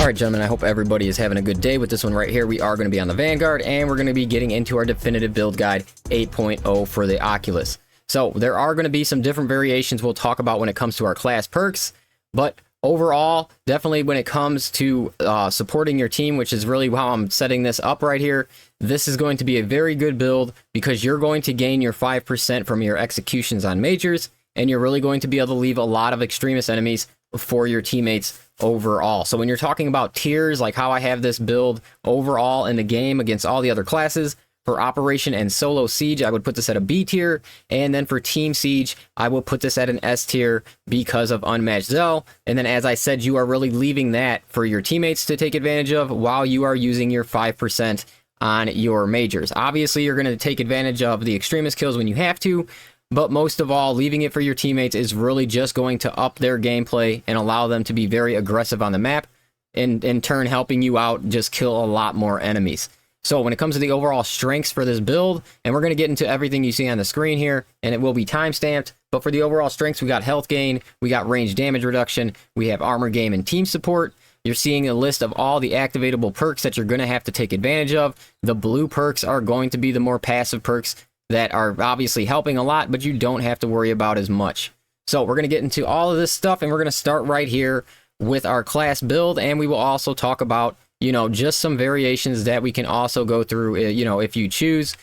Alright gentlemen, I hope everybody is having a good day with this one right here. We are going to be on the Vanguard, and we're going to be getting into our definitive build guide 8.0 for the Occulus. So there are going to be some different variations we'll talk about when it comes to our class perks, but overall, definitely when it comes to supporting your team, which is really how I'm setting this up right here, this is going to be a very good build because you're going to gain your 5% from your executions on majors, and you're really going to be able to leave a lot of extremist enemies for your teammates overall. So when you're talking about tiers, like how I have this build overall in the game against all the other classes, for Operation and Solo Siege, I would put this at a B tier, and then for Team Siege, I will put this at an S tier because of Unmatched Zell. And then, as I said, you are really leaving that for your teammates to take advantage of while you are using your 5% on your majors. Obviously, you're going to take advantage of the extremist kills when you have to, but most of all, leaving it for your teammates is really just going to up their gameplay and allow them to be very aggressive on the map, and in turn helping you out just kill a lot more enemies. So when it comes to the overall strengths for this build, and we're going to get into everything you see on the screen here, and it will be time-stamped, but for the overall strengths, we got health gain, we got range damage reduction, we have armor gain and team support. You're seeing a list of all the activatable perks that you're going to have to take advantage of. The blue perks are going to be the more passive perks that are obviously helping a lot, but you don't have to worry about as much. So we're going to get into all of this stuff, and we're going to start right here with our class build, and we will also talk about, you know, just some variations that we can also go through, you know, if you choose.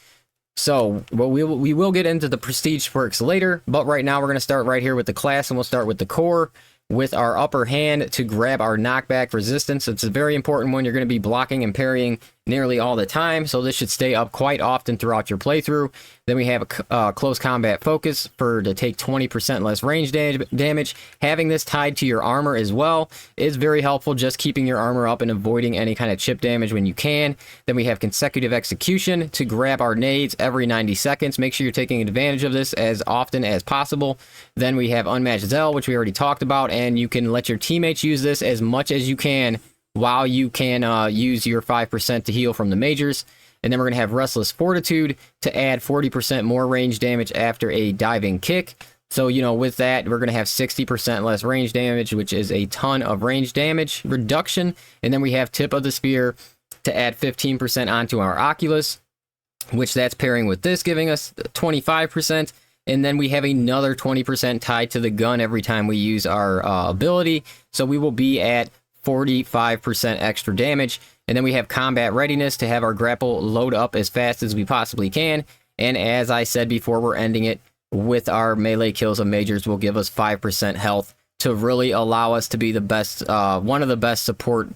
So we will get into the prestige perks later, but right now we're going to start right here with the class, and we'll start with the core with our upper hand to grab our knockback resistance. It's a very important one. You're going to be blocking and parrying nearly all the time, so this should stay up quite often throughout your playthrough. Then we have a close combat focus to take 20% less range damage. Having this tied to your armor as well is very helpful, just keeping your armor up and avoiding any kind of chip damage when you can. Then we have consecutive execution to grab our nades every 90 seconds. Make sure you're taking advantage of this as often as possible. Then we have Unmatched Zell, which we already talked about, and you can let your teammates use this as much as you can while you can use your 5% to heal from the majors. And then we're going to have Restless Fortitude to add 40% more range damage after a diving kick. So, you know, with that, we're going to have 60% less range damage, which is a ton of range damage reduction. And then we have Tip of the Spear to add 15% onto our Oculus, which that's pairing with this, giving us 25%. And then we have another 20% tied to the gun every time we use our ability. So we will be at 45% extra damage. And then we have combat readiness to have our grapple load up as fast as we possibly can. And as I said before, we're ending it with our melee kills of majors will give us 5% health to really allow us to be the best, one of the best support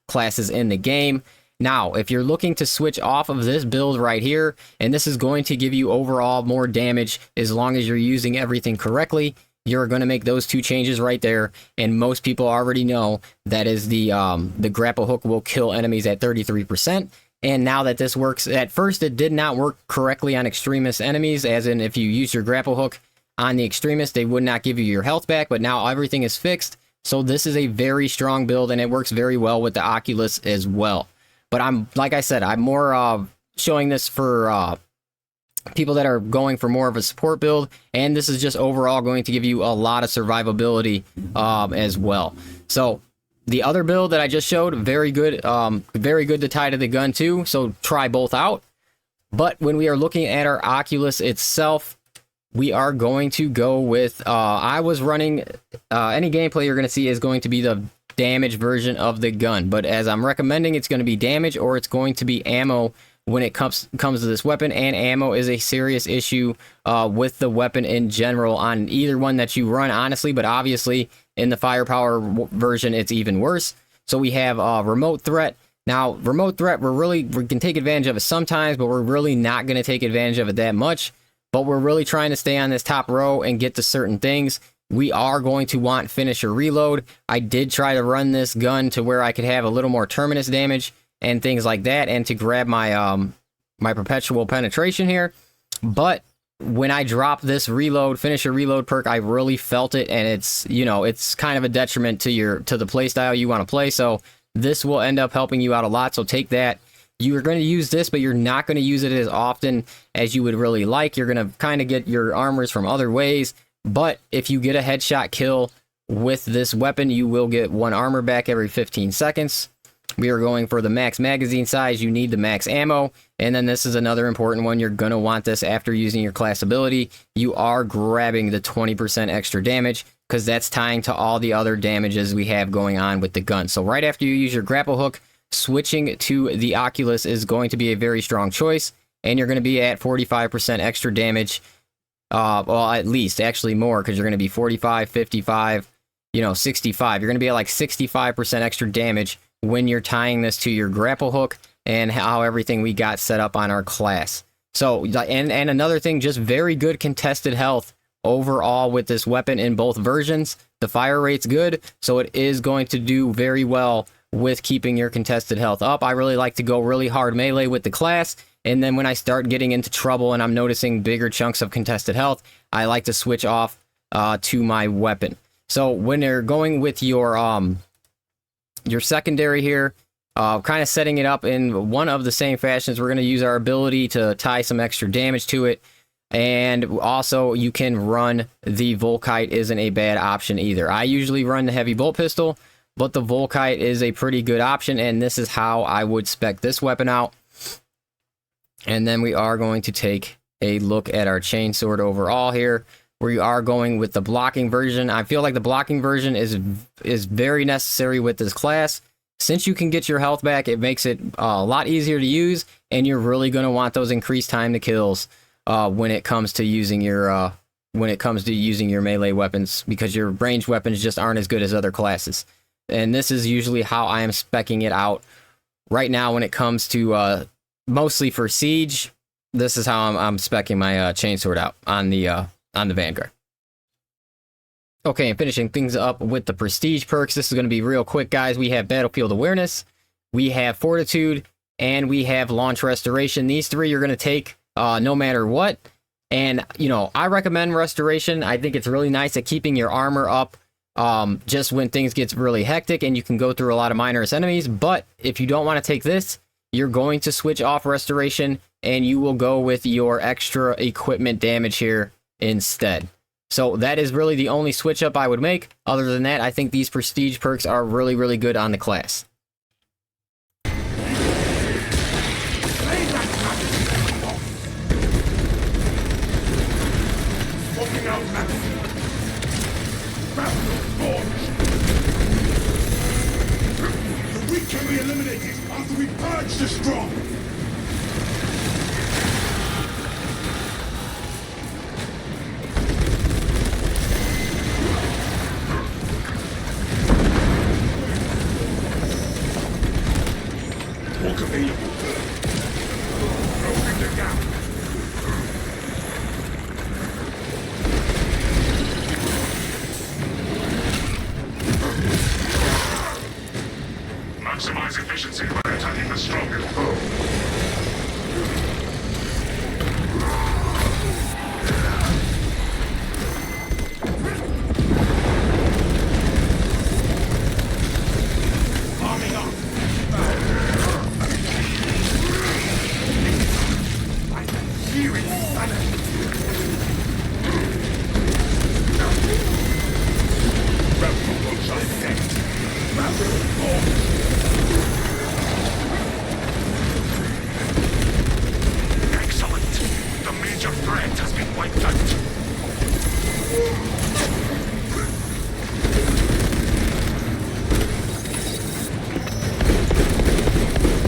classes in the game. Now, if you're looking to switch off of this build right here, and this is going to give you overall more damage as long as you're using everything correctly, you're going to make those two changes right there, and most people already know that is the grapple hook will kill enemies at 33%. And now that this works, at first it did not work correctly on extremist enemies, as in if you use your grapple hook on the extremist, they would not give you your health back, but now everything is fixed. So this is a very strong build, and it works very well with the Oculus as well. But like I said, I'm more showing this for people that are going for more of a support build, and this is just overall going to give you a lot of survivability as well. So the other build that I just showed, very good to tie to the gun too, so try both out. But when we are looking at our Oculus itself, we are going to go with I was running any gameplay you're going to see is going to be the damage version of the gun, but as I'm recommending, it's going to be damage or it's going to be ammo when it comes to this weapon, and ammo is a serious issue with the weapon in general on either one that you run, honestly, but obviously in the firepower version it's even worse. So we have remote threat. Now remote threat, we can take advantage of it sometimes, but we're really not going to take advantage of it that much. But we're really trying to stay on this top row and get to certain things. We are going to want finisher reload. I did try to run this gun to where I could have a little more terminus damage and things like that, and to grab my my perpetual penetration here. But when I drop this finisher reload perk, I really felt it, and it's, you know, it's kind of a detriment to the play style you want to play. So this will end up helping you out a lot. So take that. You're going to use this, but you're not going to use it as often as you would really like. You're going to kind of get your armors from other ways. But if you get a headshot kill with this weapon, you will get 1 armor back every 15 seconds. We are going for the max magazine size. You need the max ammo. And then this is another important one. You're going to want this after using your class ability. You are grabbing the 20% extra damage because that's tying to all the other damages we have going on with the gun. So right after you use your grapple hook, switching to the Occulus is going to be a very strong choice. And you're going to be at 45% extra damage. Well, at least, actually more, because you're going to be 45, 55, 65. You're going to be at like 65% extra damage when you're tying this to your grapple hook and how everything we got set up on our class. So, and another thing, just very good contested health overall with this weapon in both versions. The fire rate's good, so it is going to do very well with keeping your contested health up. I really like to go really hard melee with the class, and then when I start getting into trouble and I'm noticing bigger chunks of contested health, I like to switch off to my weapon. So when you're going with your secondary here, kind of setting it up in one of the same fashions, we're going to use our ability to tie some extra damage to it. And also you can run the Volkite, isn't a bad option either. I usually run the heavy bolt pistol, but the Volkite is a pretty good option, and this is how I would spec this weapon out. And then we are going to take a look at our chainsword overall here. We are going with the blocking version. I feel like the blocking version is very necessary with this class. Since you can get your health back, it makes it a lot easier to use, and you're really going to want those increased time to kills when it comes to using your melee weapons, because your ranged weapons just aren't as good as other classes. And this is usually how I am speccing it out right now when it comes to mostly for siege. This is how I'm speccing my chainsword out on the Vanguard. Okay, and finishing things up with the prestige perks. This is going to be real quick, guys. We have battlefield awareness, we have fortitude, and we have launch restoration. These three you're going to take no matter what. And I recommend restoration. I think it's really nice at keeping your armor up just when things get really hectic and you can go through a lot of minorous enemies. But if you don't want to take this, you're going to switch off restoration and you will go with your extra equipment damage here instead. So that is really the only switch up I would make. Other than that, I think these prestige perks are really, really good on the class. The weak can be eliminated after we purge the strong. Walk available. Closing the gap. Maximize efficiency by attacking the strongest foe. Arming up. I can hear it silent. Rebel motion dead. Rebel Excellent. The major threat has been wiped out.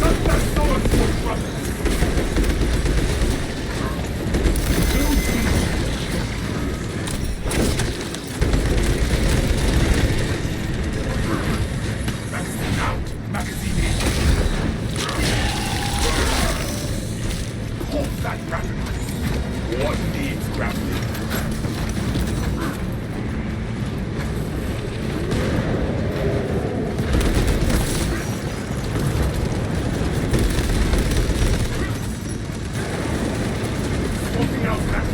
Not that sword, brother. Magazine out. Magazine in. Hold that rapid. What needs grappling? Swapping out magazine.